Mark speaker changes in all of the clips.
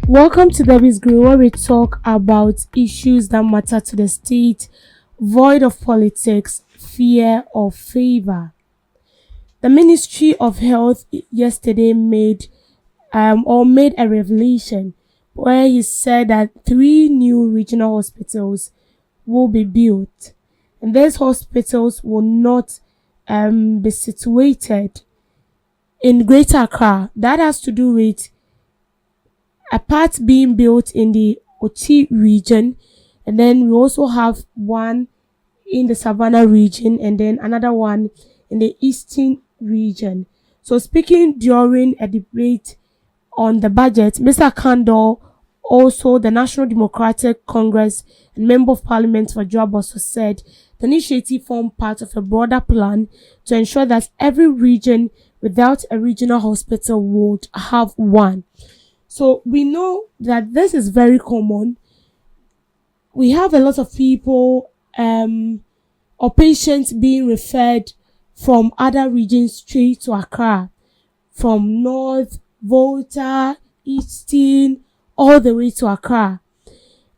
Speaker 1: Welcome to Debbie's Green, where we talk about issues that matter to the state, void of politics, fear, or favor. The Ministry of Health yesterday made a revelation where he said that three new regional hospitals will be built, and these hospitals will not be situated in Greater Accra. That has to do with a part being built in the Oti region, and then we also have one in the Savannah region, and then another one in the Eastern region. So, speaking during a debate on the budget, Mr. Kandor, also the National Democratic Congress and Member of Parliament for Joaboso, said the initiative formed part of a broader plan to ensure that every region without a regional hospital would have one. So we know that this is very common. We have a lot of people or patients being referred from other regions straight to Accra, from North, Volta, Eastern, all the way to Accra.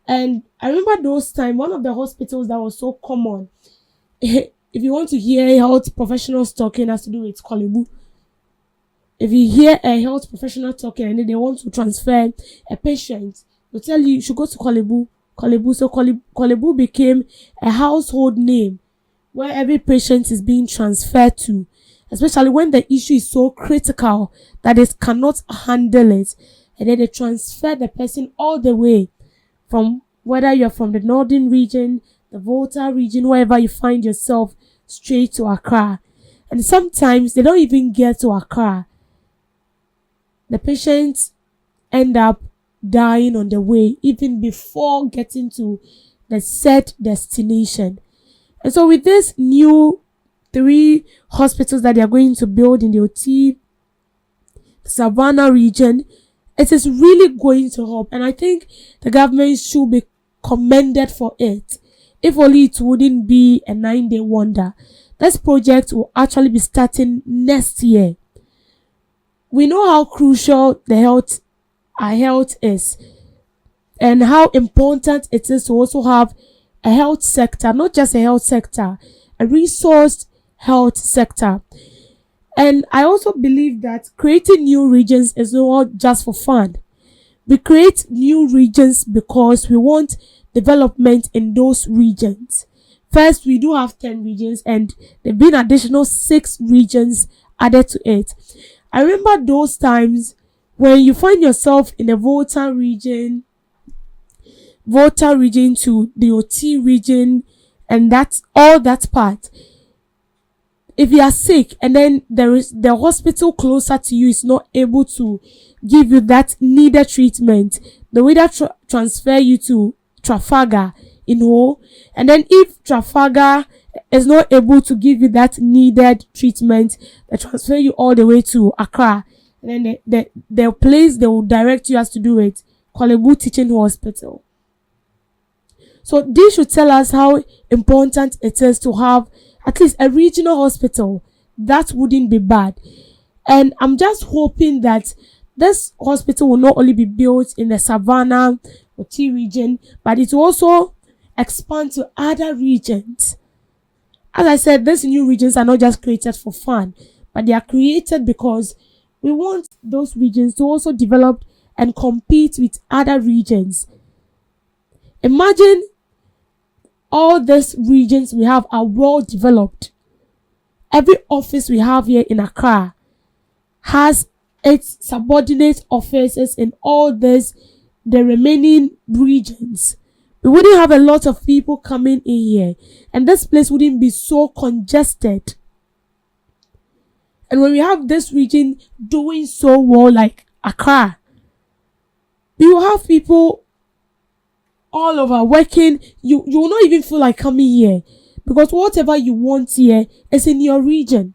Speaker 1: And I remember those times, one of the hospitals that was so common, if you want to hear health professionals talking, has to do with Kolebu. If you hear a health professional talking and then they want to transfer a patient, they'll tell you should go to Kolebu. So Kolebu became a household name where every patient is being transferred to, especially when the issue is so critical that it cannot handle it. And then they transfer the person all the way from whether you're from the northern region, the Volta region, wherever you find yourself, straight to Accra. And sometimes they don't even get to Accra. The patients end up dying on the way even before getting to the set destination. And so with this new three hospitals that they are going to build in the Oti Savannah region, it is really going to help. And I think the government should be commended for it. If only it wouldn't be a 9-day wonder. This project will actually be starting next year. We know how crucial our health is, and how important it is to also have a health sector, not just a health sector, a resourced health sector. And I also believe that creating new regions is not just for fun. We create new regions because we want development in those regions. First, we do have 10 regions, and there have been additional 6 regions added to it. I remember those times when you find yourself in the Volta region to the Oti region, and that's all that part. If you are sick and then there is the hospital closer to you is not able to give you that needed treatment, they will either transfer you to Trafalgar in Ho, and then if Trafalgar is not able to give you that needed treatment, they transfer you all the way to Accra, and then the place they will direct you has to do with Kolebu Teaching Hospital. So this should tell us how important it is to have at least a regional hospital. That wouldn't be bad. And I'm just hoping that this hospital will not only be built in the Savannah or T region, but it will also expand to other regions. As I said, these new regions are not just created for fun, but they are created because we want those regions to also develop and compete with other regions. Imagine all these regions we have are well developed. Every office we have here in Accra has its subordinate offices in all the remaining regions. We wouldn't have a lot of people coming in here, and this place wouldn't be so congested. And when we have this region doing so well like Accra, we will have people all over working. You will not even feel like coming here, because whatever you want here is in your region.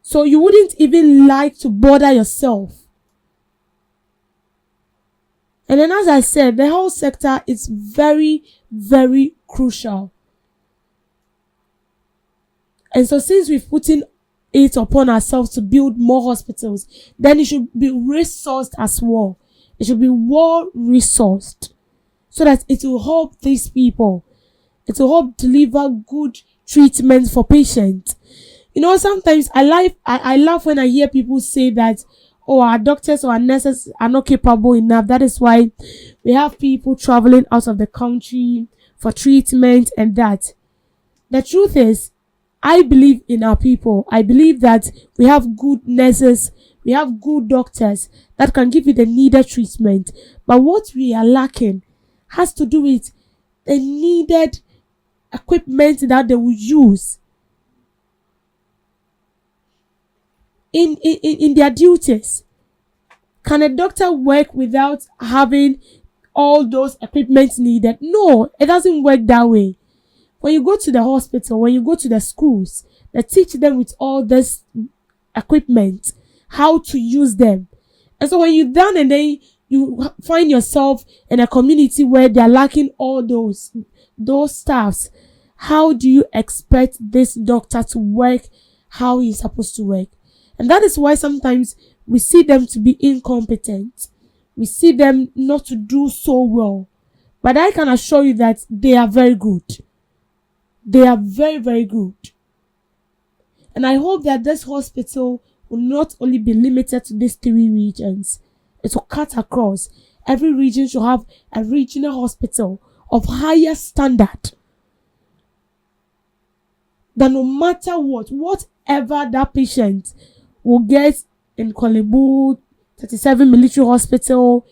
Speaker 1: So you wouldn't even like to bother yourself. And then, as I said, the health sector is very, very crucial. And so since we've put in it upon ourselves to build more hospitals, then it should be resourced as well. It should be well resourced so that it will help these people. It will help deliver good treatment for patients. Sometimes I laugh when I hear people say that, oh, our doctors or our nurses are not capable enough. That is why we have people traveling out of the country for treatment and that. The truth is, I believe in our people. I believe that we have good nurses, we have good doctors that can give you the needed treatment. But what we are lacking has to do with the needed equipment that they will use in their duties. Can a doctor work without having all those equipment needed? No, it doesn't work that way. When you go to the hospital, when you go to the schools, they teach them with all this equipment, how to use them. And so when you're done and then you find yourself in a community where they're lacking all those staffs, how do you expect this doctor to work how he's supposed to work? And that is why sometimes we see them to be incompetent. We see them not to do so well. But I can assure you that they are very good. They are very, very good. And I hope that this hospital will not only be limited to these 3 regions. It will cut across. Every region should have a regional hospital of higher standard. That no matter whatever that patient will get in Korle Bu, 37 Military Hospital,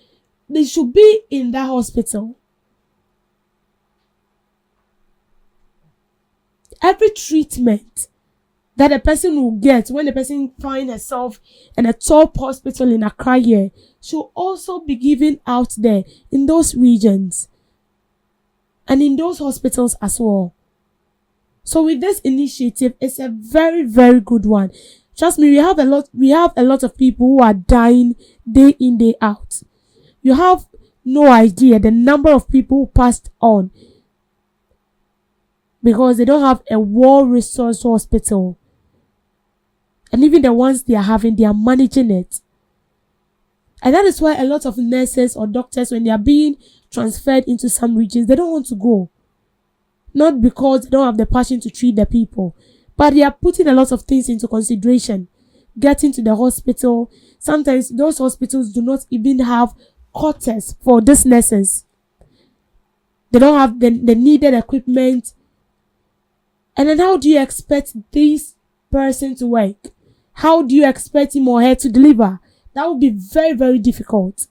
Speaker 1: they should be in that hospital. Every treatment that a person will get when the person finds herself in a top hospital in Accra here should also be given out there in those regions and in those hospitals as well. So with this initiative, it's a very, very good one. Trust me, we have a lot of people who are dying day in, day out. You have no idea the number of people who passed on because they don't have a well-resourced hospital. And even the ones they are having, they are managing it. And that is why a lot of nurses or doctors, when they are being transferred into some regions, they don't want to go. Not because they don't have the passion to treat the people, but they are putting a lot of things into consideration. Getting to the hospital, sometimes those hospitals do not even have quarters for these nurses. They don't have the needed equipment. And then how do you expect this person to work? How do you expect him or her to deliver? That would be very, very difficult.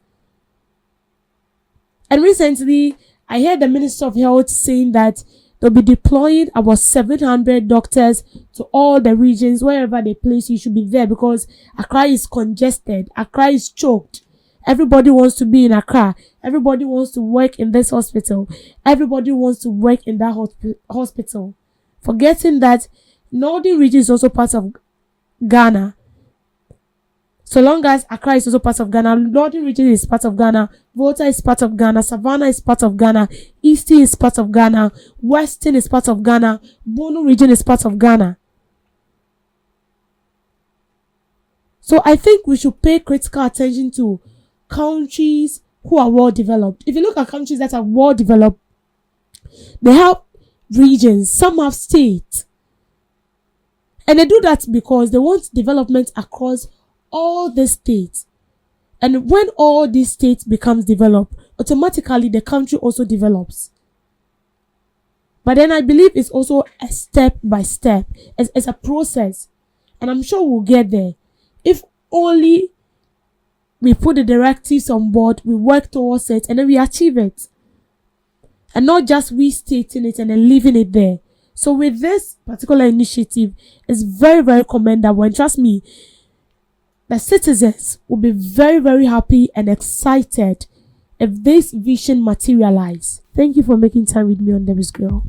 Speaker 1: And recently, I heard the Minister of Health saying that they'll be deploying about 700 doctors to all the regions. Wherever they place you should be there because Accra is congested. Accra is choked. Everybody wants to be in Accra. Everybody wants to work in this hospital. Everybody wants to work in that hospital. Forgetting that Northern region is also part of Ghana. So long as Accra is also part of Ghana, Northern region is part of Ghana, Volta is part of Ghana, Savannah is part of Ghana, Eastern is part of Ghana, Western is part of Ghana, Bono region is part of Ghana. So I think we should pay critical attention to countries who are well developed. If you look at countries that are well developed, they have regions, some have states. And they do that because they want development across all the states. And when all these states becomes developed, automatically the country also develops. But then I believe it's also a step by step. It's a process. And I'm sure we'll get there. If only we put the directives on board, we work towards it, and then we achieve it. And not just we stating it and then leaving it there. So with this particular initiative, it's very, very commendable. And trust me, the citizens will be very, very happy and excited if this vision materializes. Thank you for making time with me on Debbie's Girl.